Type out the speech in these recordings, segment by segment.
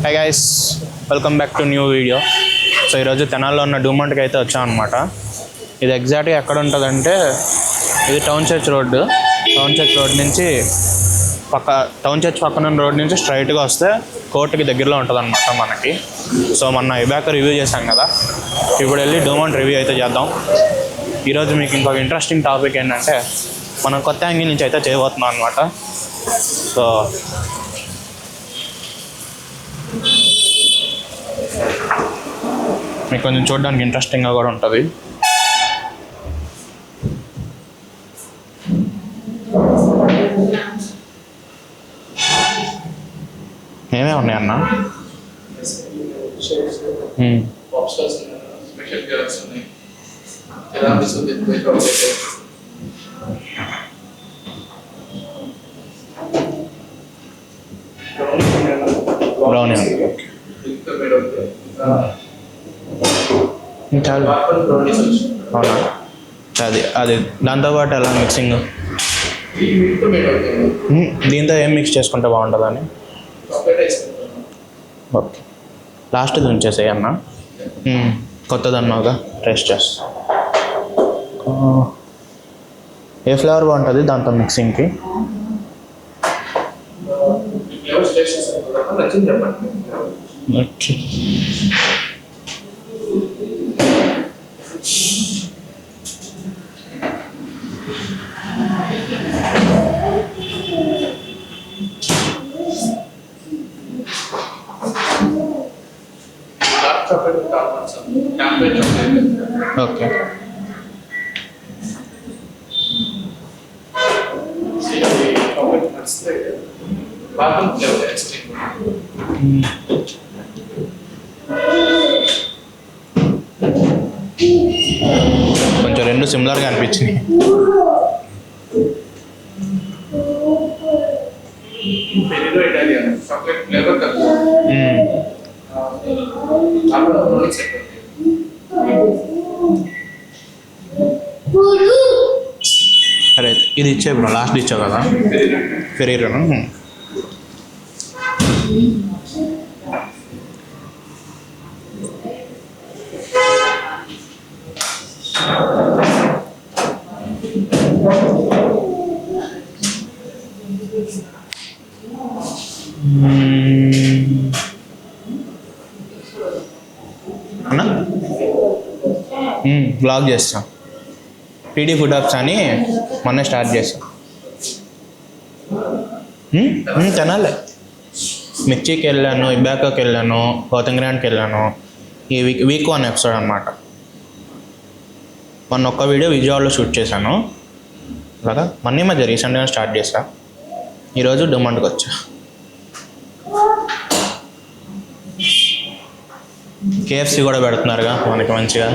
Hi guys, welcome back to new video. So ఈరోజు తెనాల్లో ఉన్న డూమాంట్కి అయితే వచ్చాం అనమాట. ఇది ఎగ్జాక్ట్గా ఎక్కడ ఉంటుందంటే ఇది టౌన్ చర్చ్ రోడ్డు నుంచి టౌన్ చర్చ్ పక్కన ఉన్న రోడ్ నుంచి స్ట్రైట్గా వస్తే కోర్టుకి దగ్గరలో ఉంటుంది అనమాట మనకి. సో మొన్న ఇబ్యాక్ రివ్యూ చేశాం కదా, ఇప్పుడు వెళ్ళి డూమాంట్ రివ్యూ అయితే చేద్దాం. ఈరోజు మీకు ఇంకొక ఇంట్రెస్టింగ్ టాపిక్ ఏంటంటే మనం కొత్త యాంగిల్ నుంచి అయితే చేయబోతున్నాం అనమాట. సో మీకు కొంచెం చూడడానికి ఇంట్రెస్టింగ్గా కూడా ఉంటుంది. ఏమేమి ఉన్నాయి అన్న? బ్రౌన్ చాలా అవునా? అది దాంతోపాటు ఎలా మిక్సింగ్ దీంతో ఏం మిక్స్ చేసుకుంటే బాగుంటుందని. ఓకే, లాస్ట్ ఇది ఉంచేసాయి అన్న. కొత్తది అన్నావుగా, టేస్ట్ చేస్తా. ఏ ఫ్లేవర్ బాగుంటుంది దాంతో మిక్సింగ్కి? Okay, okay. కొంచెం రెండు సిమిలర్గా అనిపించింది. సరే, ఇది ఇచ్చే బ్రో, లాస్ట్ ఇచ్చావు కదా ఫెరీరాను. అన్నా బ్లాగ్ చేస్తాం. టీడీ ఫుడ్ హబ్స్ అని మొన్న స్టార్ట్ చేస్తాం. తినాలి. మిర్చికి వెళ్ళాను, ఇబ్యాకోకి వెళ్ళాను, కోతంగ్రాండ్కి వెళ్ళాను. ఈ వీక్ 1 ఎపిసోడ్ అనమాట. మొన్న ఒక్క వీడియో విజయవాడలో షూట్ చేశాను. అలాగా మొన్న మధ్య రీసెంట్గా స్టార్ట్ చేశా. ఈరోజు డూమాంట్కి వచ్చా. కేఎఫ్సి కూడా పెడుతున్నారుగా మనకి మంచిగా.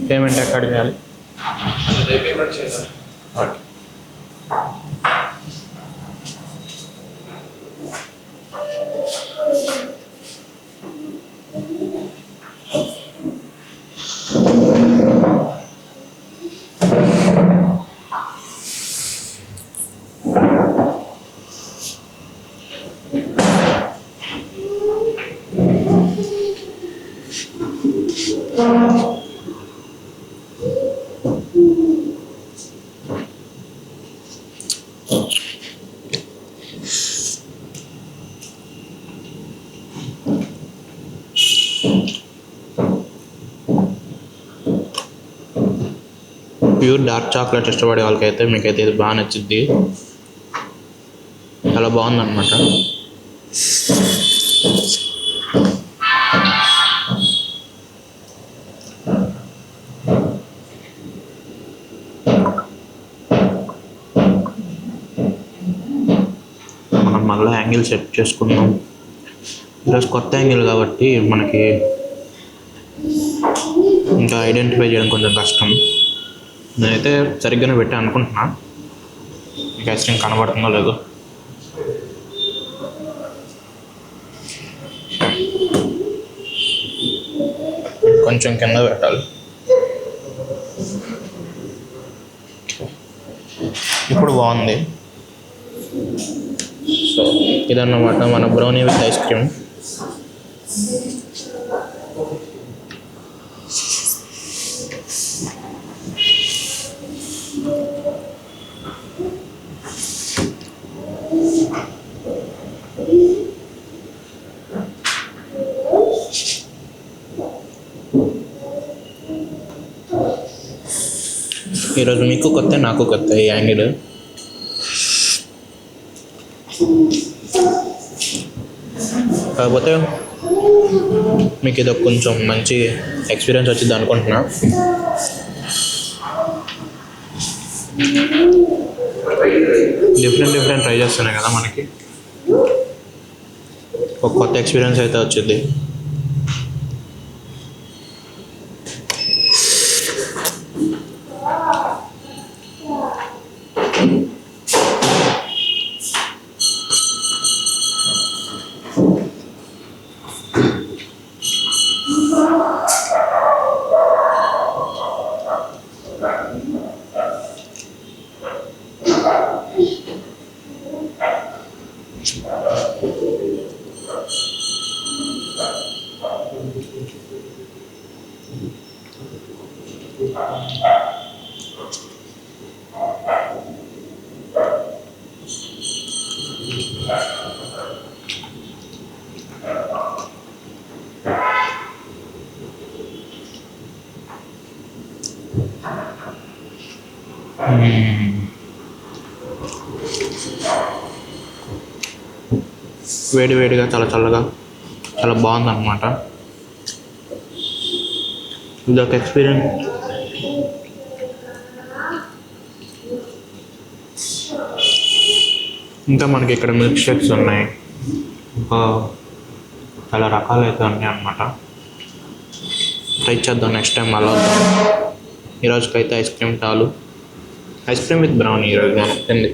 పేమెంట్ ఎక్కడ చేయాలి? ఓకే. ప్యూర్ డార్క్ చాక్లెట్ ఇష్టపడే వాళ్ళకైతే మీకైతే ఇది బాగా నచ్చుద్ది. చాలా బాగుందన్నమాట. మనం మళ్ళీ యాంగిల్ సెట్ చేసుకున్నాం. ఈరోజు కొత్త యాంగిల్ కాబట్టి మనకి ఇంకా ఐడెంటిఫై చేయడం కొంచెం కష్టం. నేనైతే సరిగ్గానే పెట్టాను అనుకుంటున్నా. మీకు ఐస్ క్రీమ్ కనబడుతుందో లేదో. కొంచెం కింద పెట్టాలి. ఇప్పుడు బాగుంది. సో ఇదన్నమాట మన బ్రౌనీ విత్ ఐస్ క్రీమ్. ఈరోజు మీకు కొత్త, నాకు కొత్త ఈ యాంగిల్. కాకపోతే మీకు ఇది కొంచెం మంచి ఎక్స్పీరియన్స్ వచ్చింది అనుకుంటున్నా. డిఫరెంట్ ట్రై చేస్తున్నాయి కదా, మనకి ఒక కొత్త ఎక్స్పీరియన్స్ అయితే వచ్చింది. వేడివేడిగా చాలా చల్లగా చాలా బాగుందన్నమాట. ఇదొక ఎక్స్పీరియన్స్. ఇంకా మనకి ఇక్కడ మిల్క్ షేక్స్ ఉన్నాయి, చాలా రకాలు అయితే ఉన్నాయి అన్నమాట. ట్రై చేద్దాం నెక్స్ట్ టైం అలా వద్దాం. ఈరోజుకైతే ఐస్ క్రీమ్ చాలు. ఐస్ క్రీమ్ విత్ బ్రౌనీ ఈరోజు మనం తింది.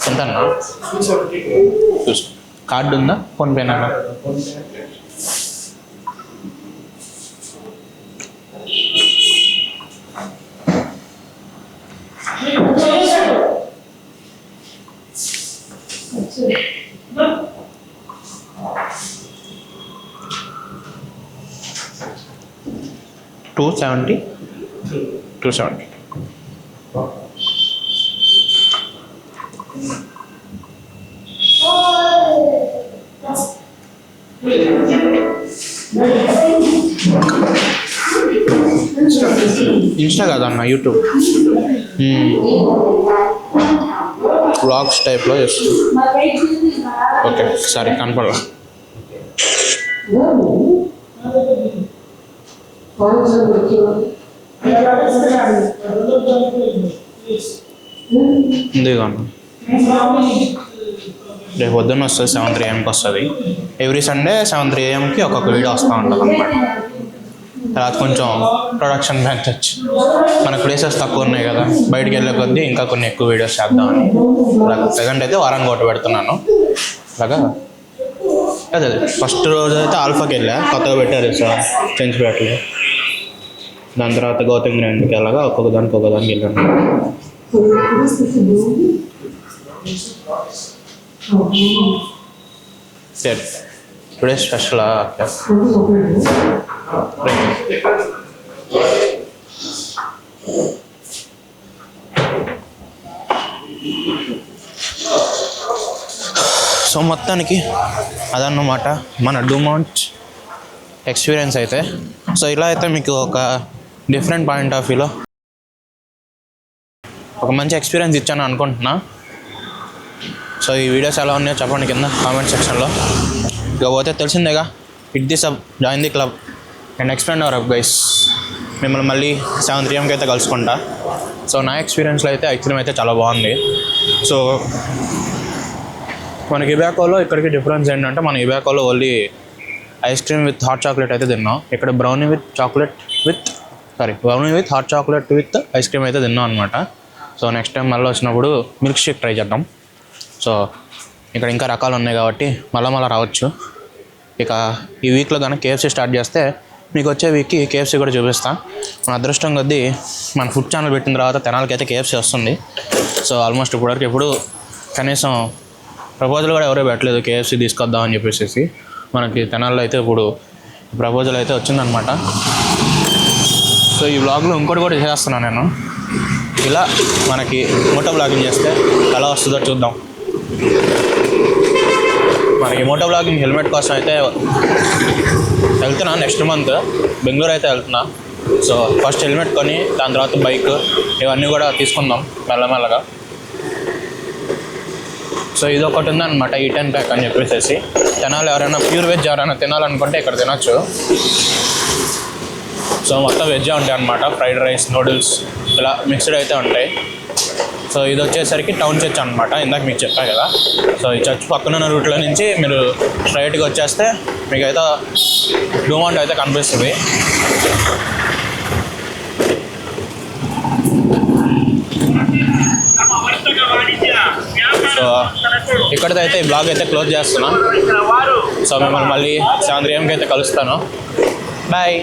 ఎంతన్నా చూసుకో. కార్డు ఉందా? ఫోన్పేనా? $270. ఇన్స్టా కాదన్న యూట్యూబ్ వ్లాగ్స్ టైప్లో చేస్తుంది. ఓకే సరే కనపడలా. ఇదిగో రేపు పొద్దున్న వస్తుంది 7:03 AM వస్తుంది. ఎవ్రీ సండే 7:03 AMకి ఒక్కొక్క వీడియో వస్తూ ఉంటుంది అనమాట. తర్వాత కొంచెం ప్రొడక్షన్ పెంచచ్చు, మనకు ప్లేసెస్ తక్కువ ఉన్నాయి కదా, బయటికి వెళ్ళే కొద్దీ ఇంకా కొన్ని ఎక్కువ వీడియోస్ చేద్దామని. అలాగా ప్రజెంట్ అయితే వారానికి ఒకటి పెడుతున్నాను. అలాగా అదే ఫస్ట్ రోజు అయితే ఆల్ఫాకి వెళ్ళా, కొత్తగా పెట్టారు సార్ చెంచుపేటలో. దాని తర్వాత గౌతమ్ గ్రాండ్కి అలాగా ఒక్కొక్క దానికి వెళ్ళాను. టుడే స్పెషల్ సో మొత్తానికి అదన్నమాట మన డూమాంట్ ఎక్స్పీరియన్స్ అయితే. సో ఇలా అయితే మీకు ఒక డిఫరెంట్ పాయింట్ ఆఫ్ వ్యూలో ఒక మంచి ఎక్స్పీరియన్స్ ఇచ్చాను అనుకుంటున్నా. సో ఈ వీడియోస్ ఎలా ఉన్నాయో చెప్పండి కింద కామెంట్ సెక్షన్లో. ఇకపోతే తెలిసిందేగా, hit the sub, join the club and expand our up guys. మిమ్మల్ని మళ్ళీ 7:03 AMకి అయితే కలుసుకుంటా. సో నా ఎక్స్పీరియన్స్లో అయితే ఐస్ క్రీమ్ అయితే చాలా బాగుంది. సో మనకి ఇబాకోలో ఇక్కడికి డిఫరెన్స్ ఏంటంటే, మన ఇబాకోలో only ice cream with hot chocolate అయితే తిన్నాం. ఇక్కడ brownie with hot chocolate with ice cream అయితే తిన్నాం అనమాట. సో నెక్స్ట్ టైం మళ్ళీ వచ్చినప్పుడు మిల్క్ షేక్ ట్రై చేద్దాం. సో ఇక్కడ ఇంకా రకాలు ఉన్నాయి కాబట్టి మళ్ళీ రావచ్చు. ఇక ఈ వీక్లో కనుక KFC స్టార్ట్ చేస్తే మీకు వచ్చే వీక్కి KFC కూడా చూపిస్తాను. మన అదృష్టం కొద్దీ మన ఫుడ్ ఛానల్ పెట్టిన తర్వాత తెనాలకి అయితే KFC వస్తుంది. సో ఆల్మోస్ట్ ఇప్పటివరకు ఎప్పుడు కనీసం ప్రపోజల్ కూడా ఎవరో పెట్టలేదు KFC తీసుకొద్దామని చెప్పేసి. మనకి తెనాల్లో అయితే ఇప్పుడు ప్రపోజల్ అయితే వచ్చిందనమాట. సో ఈ వ్లాగ్లో ఇంకోటి కూడా చేస్తున్నాను నేను. ఇలా మనకి మోటో బ్లాగింగ్ చేస్తే ఎలా వస్తుందో చూద్దాం. మనకి మోటో బ్లాగింగ్ హెల్మెట్ కోసం అయితే వెళ్తున్నా. నెక్స్ట్ మంత్ బెంగళూరు అయితే వెళ్తున్నా. సో ఫస్ట్ హెల్మెట్ కొని దాని తర్వాత బైక్ ఇవన్నీ కూడా తీసుకుందాం మెల్లమెల్లగా. సో ఇది ఒకటి ఉందన్నమాట E10 ప్యాక్ అని చెప్పేసి. తెనాలి ఎవరైనా ప్యూర్ వెజ్ ఎవరైనా తినాలనుకుంటే ఇక్కడ తినచ్చు. సో మొత్తం వెజ్జే ఉంటాయి అన్నమాట. ఫ్రైడ్ రైస్, నూడిల్స్ ఇలా మిక్స్డ్ అయితే ఉంటాయి. సో ఇది వచ్చేసరికి టౌన్ చర్చ్ అనమాట, ఇందాక మీకు చెప్పా కదా. సో ఈ చర్చ్ పక్కనున్న రూట్లో నుంచి మీరు స్ట్రైట్గా వచ్చేస్తే మీకు అయితే డూమాంట్ అయితే కనిపిస్తుంది. సో ఇక్కడితో అయితే ఈ బ్లాగ్ అయితే క్లోజ్ చేస్తున్నాం. సో మిమ్మల్ని మళ్ళీ 7:03 AMకి అయితే కలుస్తాను. బాయ్.